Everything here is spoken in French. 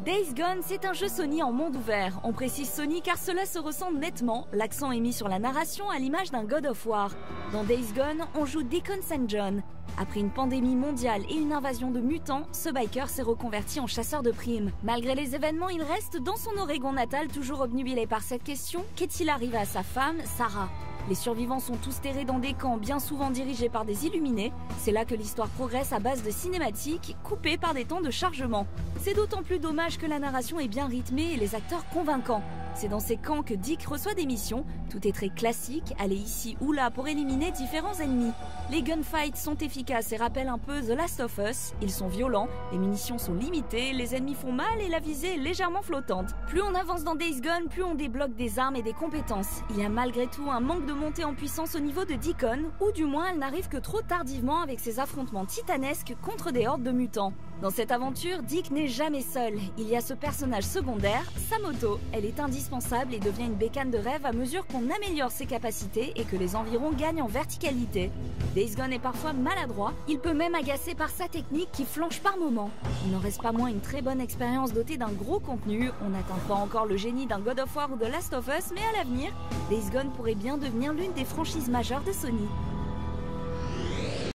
Days Gone, c'est un jeu Sony en monde ouvert. On précise Sony car cela se ressent nettement, l'accent est mis sur la narration à l'image d'un God of War. Dans Days Gone, on joue Deacon St. John. Après une pandémie mondiale et une invasion de mutants, ce biker s'est reconverti en chasseur de primes. Malgré les événements, il reste dans son Oregon natal, toujours obnubilé par cette question: qu'est-il arrivé à sa femme, Sarah? Les survivants sont tous terrés dans des camps bien souvent dirigés par des illuminés. C'est là que l'histoire progresse à base de cinématiques, coupées par des temps de chargement. C'est d'autant plus dommage que la narration est bien rythmée et les acteurs convaincants. C'est dans ces camps que Dick reçoit des missions. Tout est très classique, aller ici ou là pour éliminer différents ennemis. Les gunfights sont efficaces et rappellent un peu The Last of Us. Ils sont violents, les munitions sont limitées, les ennemis font mal et la visée est légèrement flottante. Plus on avance dans Days Gone, plus on débloque des armes et des compétences. Il y a malgré tout un manque de montée en puissance au niveau de Deacon, ou du moins elle n'arrive que trop tardivement avec ses affrontements titanesques contre des hordes de mutants. Dans cette aventure, Dick n'est jamais seul. Il y a ce personnage secondaire, sa moto. Elle est indispensable et devient une bécane de rêve à mesure qu'on améliore ses capacités et que les environs gagnent en verticalité. Days Gone est parfois maladroit, il peut même agacer par sa technique qui flanche par moments. Il n'en reste pas moins une très bonne expérience dotée d'un gros contenu. On n'atteint pas encore le génie d'un God of War ou de Last of Us, mais à l'avenir, Days Gone pourrait bien devenir l'une des franchises majeures de Sony.